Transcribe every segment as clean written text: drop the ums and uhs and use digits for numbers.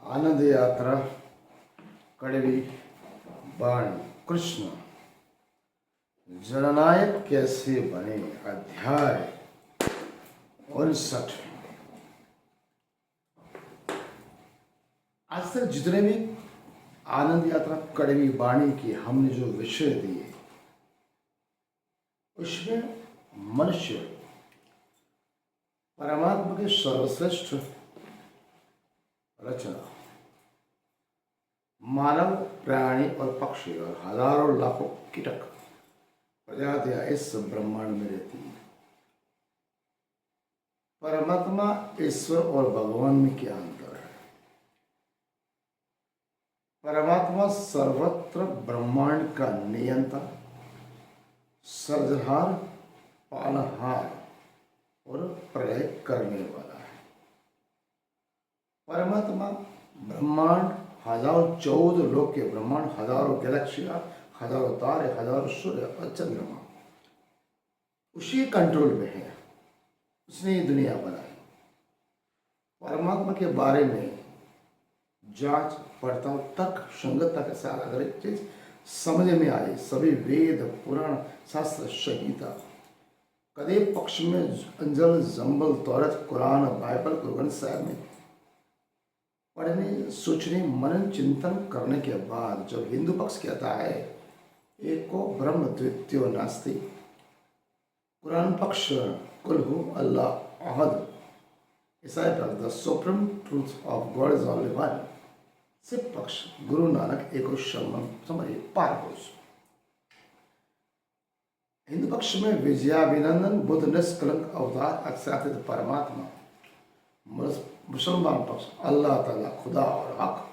आनंद यात्रा कड़वी बाणी कृष्ण जननायक कैसे बने अध्याय 59। आज तक जितने भी आनंद यात्रा कड़वी बाणी की हमने जो विषय दिए उसमें मनुष्य परमात्मा के सर्वश्रेष्ठ रचना, मानव, प्राणी और पक्षी और हजारों लाखों कीटक प्रजातियां इस ब्रह्मांड में रहती हैं। परमात्मा, ईश्वर और भगवान में क्या अंतर है? परमात्मा सर्वत्र ब्रह्मांड का नियंता, सर्जनहार, पालनहार और प्रलय करने वाला है। परमात्मा ब्रह्मांड, हजारों 14 लोक के ब्रह्मांड, हजारों गैलेक्सियां, हजारों तारे, हजारों सूर्य और चंद्रमा उसी कंट्रोल में है। उसने ये दुनिया बनाई। परमात्मा के बारे में जांच पड़ताल, तर्क, संगतता के साथ अगर एक चीज समझ में आई, सभी वेद, पुराण, शास्त्र, संहिता, कदे पक्ष में अंजल, जंबल, तौरत, कुरान, बाइबल, गुरु ग्रंथ साहिब में पढ़ने, सोचने, मनन, चिंतन करने के बाद जब हिंदू पक्ष कहता है एको ब्रह्म द्वितीयो नास्ति, कुरान पक्ष कुल हु अल्लाह अहद, ईसाई पक्ष the supreme truth of God is only one, Sikh पक्ष गुरु नानक एको शरणम समझिए पारपुरुष। हिंदू पक्ष में विजयाभिनंदन बुद्ध निष्कलंक अवतार अक्षरातीत परमात्मा, मुसलमान पक्ष अल्लाह ताला खुदा और हक,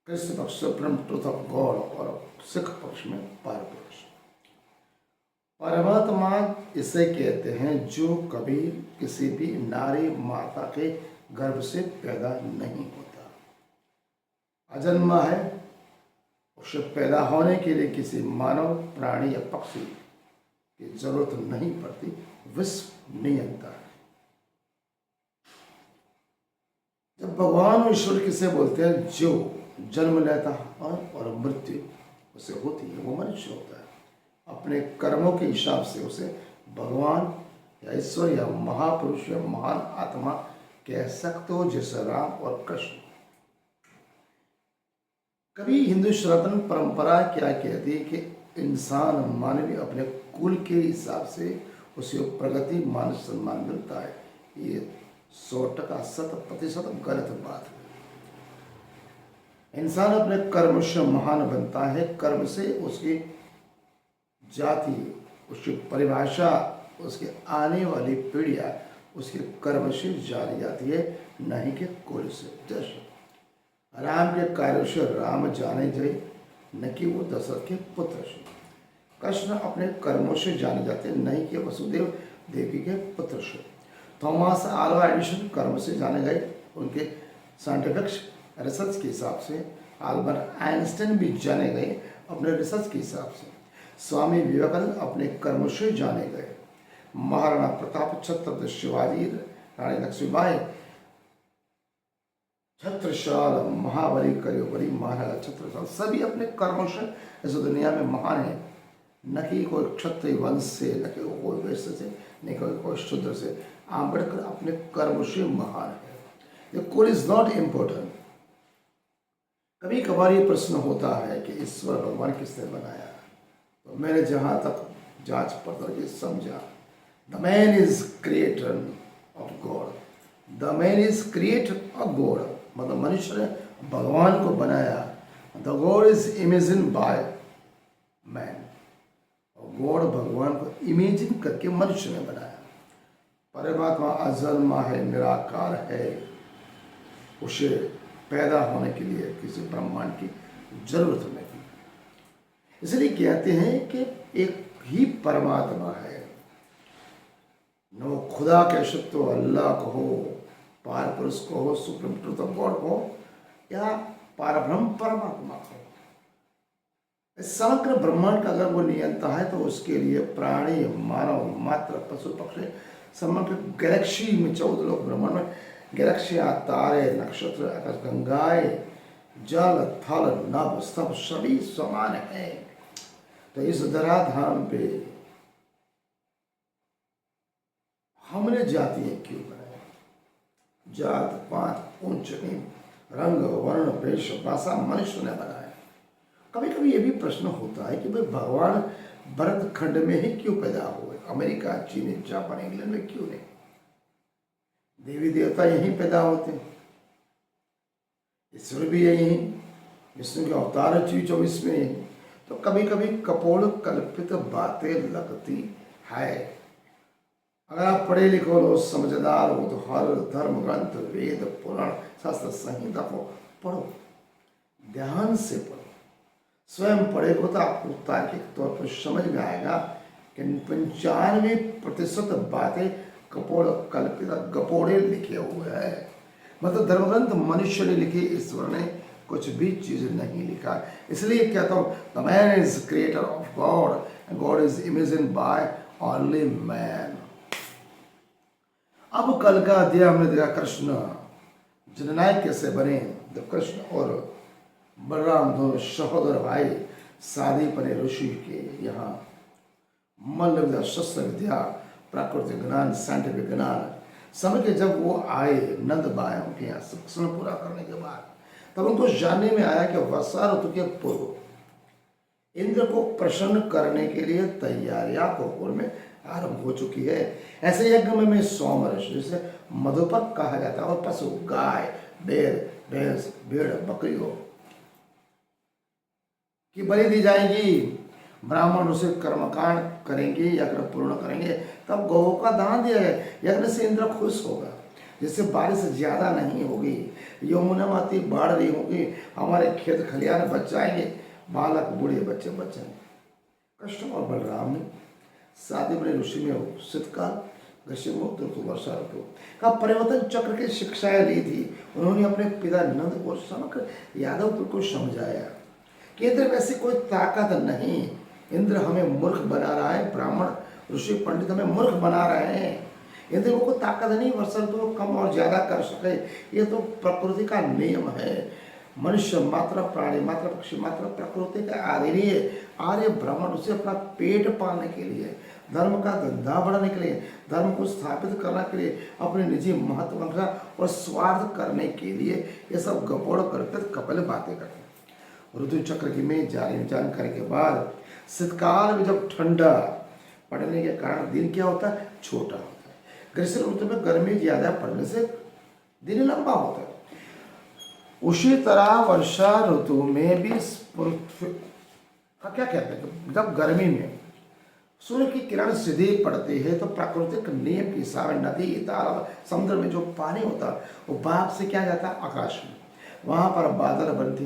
क्रिश्चियन पक्ष सुप्रीम ट्रूथ ऑफ गॉड और सिख पक्ष में पारपुरुष। परमात्मा इसे कहते हैं जो कभी किसी भी नारी माता के गर्भ से पैदा नहीं होता, अजन्मा है। उसे पैदा होने के लिए किसी मानव, प्राणी या पक्षी की जरूरत नहीं पड़ती, विश्व नियंता है। जब भगवान और ईश्वर किसे बोलते हैं जो जन्म लेता है और मृत्यु उसे होती है, वो मनुष्य होता है। अपने कर्मों के हिसाब से उसे भगवान या ईश्वर या महापुरुष या महान आत्मा कह सकते हो, जैसे राम और कृष्ण। कभी हिंदू सनातन परंपरा क्या कहती है कि इंसान मानवीय अपने कुल के हिसाब से उसे प्रगति, मान, सम्मान मिलता है। ये 100% 100% गलत बात है। इंसान अपने कर्म से महान बनता है। कर्म से उसकी जाति, उसकी परिभाषा, उसके आने वाली पीढ़ियां उसके कर्म से जानी जाती है, नहीं कि कुल से। जैसे राम के कार्य से राम जाने गए, न कि वो दशरथ के पुत्र से। कृष्ण अपने कर्मों से जाने जाते हैं, नहीं कि वसुदेव देवी के पुत्र से। थॉमस आल्वा एडिसन कर्म से जाने गए, उनके साइंटिफिक रिसर्च के हिसाब से। अल्बर्ट आइंस्टाइन भी जाने गए अपने रिसर्च के हिसाब से। स्वामी विवेकानंद अपने कर्म से जाने गए। महाराणा प्रताप, छत्रपति शिवाजी, रानी लक्ष्मीबाई, छत्रसाल, महाबली, कलियुगी महाराजा छत्रसाल, सभी अपने कर्मों से इस दुनिया में महान है। न कि कोई क्षत्रिय वंश से, न कि कोई वैश्य से, न कोई शूद्र से। आंबेडकर अपने कर्म से महान है। ये कुल इज नॉट इम्पोर्टेंट। कभी कभार ये प्रश्न होता है कि ईश्वर भगवान किसने बनाया, तो मैंने जहाँ तक जांच पड़ताल ये समझा, the man is creator of God, the man is creator of God, मतलब मनुष्य ने भगवान को बनाया। The God is imagine by man, और गॉड भगवान को इमेजिन करके मनुष्य ने बनाया। परमात्मा अजन्मा है, निराकार है, उसे पैदा होने के लिए किसी ब्रह्मांड की जरूरत नहीं। इसलिए कहते हैं कि एक ही परमात्मा है। नो खुदा कह सकते हो, अल्लाह कहो, पार पुरुष कहो, सुप्रीम ट्रूथ ऑफ गॉड कहो, या पारब्रह्म परमात्मा कहो। इस समग्र ब्रह्मांड का अगर वो नियंता है तो उसके लिए प्राणी, मानव, मात्र, पशु पक्षी, समग्र गैलेक्सी में 14 लोग ब्रह्मांड में, गैलेक्सियां, तारे, नक्षत्र, आकाश गंगाएं, जल, थल, नभ सब सभी समान है। तो इस धराधाम पे हमने जातियां क्यों बनाई? जात पात, ऊंच नीच, रंग वर्ण वेश भाषा मनुष्य ने बनाया। कभी कभी ये भी प्रश्न होता है कि भाई भगवान भरत खंड में ही क्यों पैदा हुए, अमेरिका, चीन, जापान, इंग्लैंड में क्यों नहीं? देवी देवता यहीं पैदा होते हैं, ईश्वर भी यही, विष्णु के अवतार 24 में यही। तो कभी कभी कपोल कल्पित बातें लगती है। अगर आप पढ़े लिखो लो, समझदार हो तो हर धर्म ग्रंथ, वेद, पुराण, शास्त्र, संहिता को पढ़ो, ध्यान से पढ़ो। स्वयं पढ़ेगा तो आपको तार्किक तौर पर समझ में आएगा कि 95% बातें कपोल कल्पित गपोड़े लिखे हुए हैं। मतलब धर्मग्रंथ मनुष्य ने लिखे, ईश्वर ने कुछ भी चीज नहीं लिखा। इसलिए कहता हूँ the man is creator of God and God is imagine by only man. अब कल का अध्याय हमने देखा कृष्ण जननायक कैसे बने। जब कृष्ण और बलराम दोनों सहोदर भाई शादी पने ऋषि के यहाँ मल्ल विद्या, शस्त्र विद्या, प्राकृतिक ज्ञान, साइंटिफिक ज्ञान समय के जब वो आए नंद बाया उनके यहाँ शिक्षण पूरा करने के बाद, तब उनको जानने में आया कि वर्षा ऋतु के पूर्व इंद्र को प्रसन्न करने के लिए तैयारियां गोकुल में आरंभ हो चुकी है। ऐसे यज्ञ में सोम ऋषि, जिसे मधुपर कहा जाता है, और पशु गाय, बैल, भैंस, भेड़, बकरियों की बलि दी जाएगी। ब्राह्मण उसे कर्मकांड करेंगे, यज्ञ पूर्ण करेंगे, तब गौ का दान दिया है। यज्ञ से इंद्र खुश होगा, जिससे बारिश ज्यादा नहीं होगी, यमुना माती बाढ़ रही होगी, हमारे खेत खलियान बच जाएंगे, बालक बूढ़े बच्चे बच जाएंगे। कृष्ण और बलराम ने शादी बने ऋषि में शीतकाल, ग्रीष्म ऋतु, वर्षा ऋतु का परिवर्तन चक्र की शिक्षाएं ली थी। उन्होंने अपने पिता नंद को समग्र यादव कुल को समझाया कि इंद्र में ऐसी कोई ताकत नहीं, इंद्र हमें मूर्ख बना रहा है, ब्राह्मण ऋषि पंडित हमें मूर्ख बना रहे हैं। इंद्र को कोई ताकत नहीं वर्षा ऋतु कम और ज्यादा कर सके, ये तो प्रकृति का नियम है। मनुष्य मात्र, प्राणी मात्र, पक्षी मात्र प्रकृति का अधीन है। आर्य ब्राह्मण उसे अपना पेट पालने के लिए, धर्म का धंधा बढ़ाने के लिए, धर्म को स्थापित करने के लिए, अपने निजी महत्वाकांक्षा और स्वार्थ करने के लिए ये सब गपोड़ करके कपल बातें करते हैं। ऋतु चक्र की में जानकारी के बाद शीतकाल में जब ठंडा पड़ने के कारण दिन क्या होता है, छोटा होता है। ग्रीष्म ऋतु में गर्मी ज्यादा पड़ने से दिन लंबा होता है। उसी तरह वर्षा ऋतु में भी क्या कहते हैं, जब गर्मी में सूर्य की किरण सीधे पड़ती है तो प्राकृतिक नियम के हिसाब से नदी, तालाब, समुद्र में जो पानी होता है वो भाप से क्या जाता है आकाश में, वहां पर बादल बनती,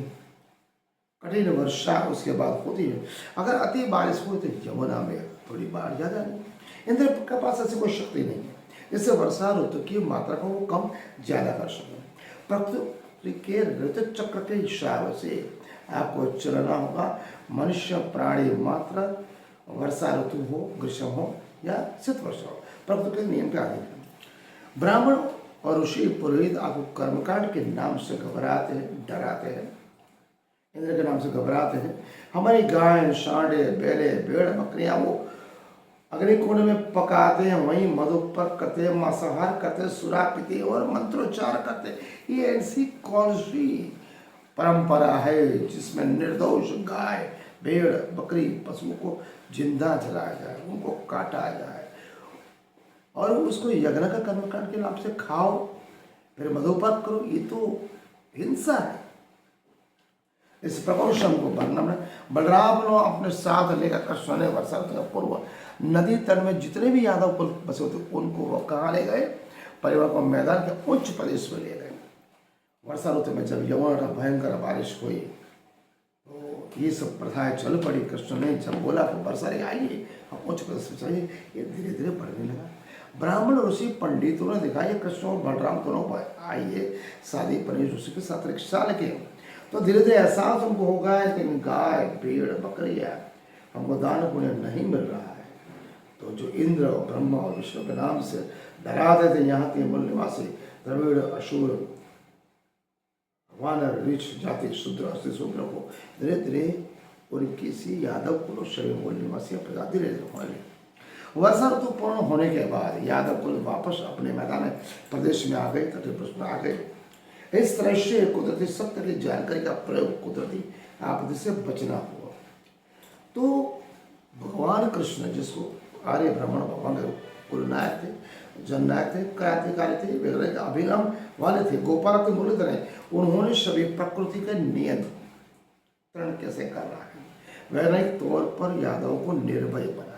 कठिन वर्षा उसके बाद होती है। अगर अति बारिश हुई तो यमुना में थोड़ी बाढ़ ज्यादा नहीं। इंद्र के पास ऐसी कोई शक्ति नहीं है जिससे वर्षा ऋतु की मात्रा को वो कम ज्यादा कर सके। प्रकृति के ऋतु चक्र के हिसाब से आपको चलना होगा। मनुष्य, प्राणी मात्र, वर्षा ऋतु हो, ग्रीष्म हो या शीत वर्षा हो, प्रकृति के नियम के अधीन है। ब्राह्मण और ऋषि पुरोहित आपको कर्मकांड के नाम से घबराते हैं, डराते हैं, इंद्र के नाम से घबराते हैं। हमारी गाय, सांडे, बैले, भेड़, बकरियां वो अग्निकुंड में पकाते हैं, वहीं मधुपर करते, मांसाहार करते, सुरा पीते और मंत्रोच्चार करते। ये ऐसी कौन सी परंपरा है जिसमें निर्दोष गाय, भेड़, बकरी, पशुओं को जिंदा जलाया जाए, उनको काटा जाए और उसको यज्ञ का कर्मकांड के नाम से खाओ, फिर मधुपर करो? ये तो हिंसा है। इस प्रकार को वर्णन बलराम ने अपने साथ लेकर कृष्ण ने वर्षा ऋतु का पूर्व नदी तट में जितने भी यादव कुल बसे होते उनको वो कहाँ ले गए, परिवार को मैदान के उच्च प्रदेश में ले गए। वर्षा ऋतु में जब यमुना भयंकर बारिश हुई तो ये सब प्रथाएं चल पड़ी। कृष्ण ने जब बोला कि वर्षा आइए हम उच्च प्रदेश में चलिए, ये धीरे धीरे बढ़ने लगा। ब्राह्मण ऋषि पंडितों ने दिखाई कृष्ण और बलराम दोनों आइए शादी पर ऋषि के साथ रिक्शा लेके तो धीरे धीरे एहसास उनको होगा है कि गाय भेड़ बकरी है, हमको दान पुण्य नहीं मिल रहा है। तो जो इंद्र और ब्रह्मा और विष्णु के नाम से डरा देते यहाँ के मूल निवासी द्रविड़ असुर वानर ऋष जाति शूद्र अस्ति शूद्र को धीरे धीरे उनकी सी यादव कुल शरीर मूल निवासी प्रजाति होने लगी। वर्षा ऋतु पूर्ण होने के बाद यादव कुल वापस अपने मैदान प्रदेश में आ गए, तटीय पृष्ठ में आ गए। इस तरह से कुदरती सत्य की जानकारी का प्रयोग कुदरती आपदा से बचना हुआ। तो भगवान कृष्ण, जिसको आर्य ब्राह्मण भगवान के कुलनायक थे, जननायक थे, क्रांतिकारी थे, वैज्ञानिक अभिगम वाले थे, गोपाल के मूल्य थे, उन्होंने सभी प्रकृति का नियंत्रण कैसे कर रहा है, वैज्ञानिक तौर पर यादव को निर्भय बनाया।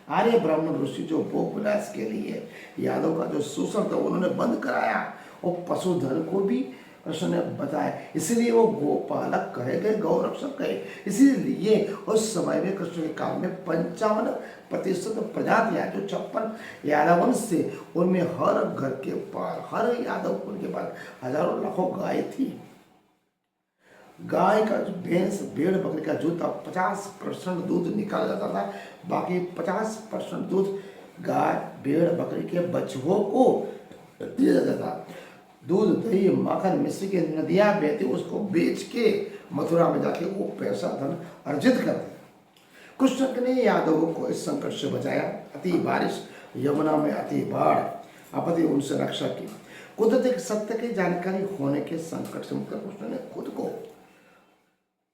आर्य ब्राह्मण ऋषि जो भोग विलास के लिए यादव का जो शोषण था उन्होंने बंद कराया और पशुधन को भी कृष्ण ने बताया, इसीलिए वो गोपालक कहे गए, गौरक्षक कहे। इसीलिए उस समय में कृष्ण के काल में 55% प्रजातियां जो 56 यादव वंश थे उनमें हर घर के पास, हर यादव कुल के पास हजारों लाखों गाय थी। गाय का जो भैंस भेड़ बकरी का दूध था 50% दूध निकाला जाता था, बाकी 50% दूध गाय भेड़ बकरी के बछड़ों को दिया जाता था। दूध दही माखन मिश्री की नदियां बहती, उसको बेच के मथुरा में जाके वो पैसा धन अर्जित करते। कृष्ण ने यादवों को इस संकट से बचाया। अति बारिश, यमुना में अति बाढ़ आपत्ति, उनसे रक्षा की। कुदरत सत्य की जानकारी होने के संकट से मुक्त कृष्ण ने खुद को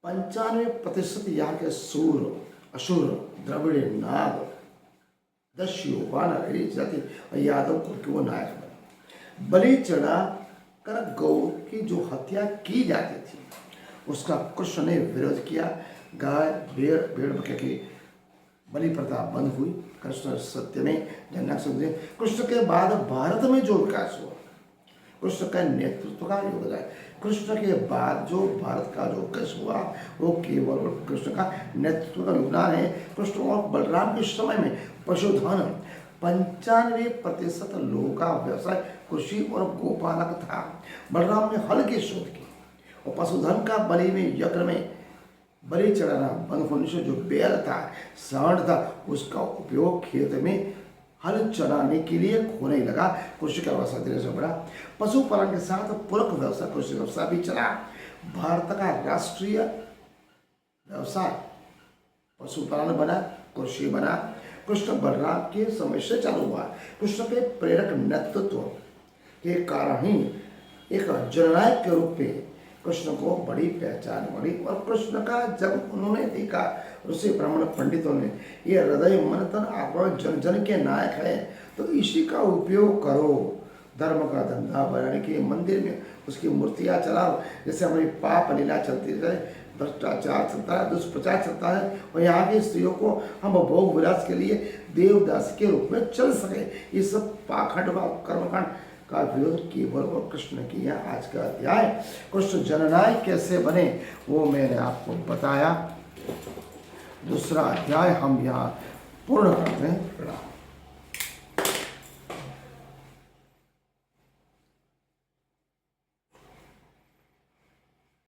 95% यहाँ के सूर असुर द्रविड़ नाग दस्यु वानर जाति और यादव कुल के वो नायक बने। बलि चढ़ा कर गौ की जो हत्या की जाती थी उसका कृष्ण ने विरोध किया। गाय भेड़ बकरी की बलि प्रथा बंद हुई। कृष्ण सत्य में जनक समझे। कृष्ण के बाद भारत में जो विकास हुआ कृष्ण का नेतृत्व का योगदान। कृष्ण के बाद जो भारत का जो विकास हुआ वो केवल कृष्ण का नेतृत्व का योगदान है। कृष्ण और बलराम के समय में पशुधन 95% लोगों का व्यवसाय कृषि और गोपालक था। बलराम ने हल की शोध की और पशुधन का बलि में यज्ञ में बलि चढ़ाना बंद होने से जो बैल था, सांड था, उसका उपयोग खेत में हल चलाने के लिए होने लगा। कृषि का व्यवसाय धीरे से बढ़ा। पशुपालन के साथ पूरक व्यवसाय कृषि व्यवसाय भी चला। भारत का राष्ट्रीय व्यवसाय पशुपालन बना, कृषि बना। कृष्ण बलराम के समय से चालू हुआ। कृष्ण के प्रेरक नेतृत्व के कारण ही एक जननायक के रूप में कृष्ण को बड़ी पहचान मिली। और कृष्ण का जब उन्होंने देखा ऋषि ब्राह्मण पंडितों ने ये हृदय मन तन आत्मा जन जन के नायक है तो इसी का उपयोग करो, धर्म का धंधा बनाने के मंदिर में उसकी मूर्तियाँ चलाओ, जैसे हमारी पाप लीला चलती रहे, भ्रष्टाचार चलता है, दुष्प्रचार चलता है और यहाँ की स्त्रियों को हम भोग विलास के लिए देवदास के रूप में चल सके। ये सब पाखंड व कर्मकांड का विरोध केवल और कृष्ण किया। आज का अध्याय कृष्ण जननायक कैसे बने वो मैंने आपको बताया। दूसरा अध्याय हम यहाँ पूर्ण करते हैं। प्रणाम।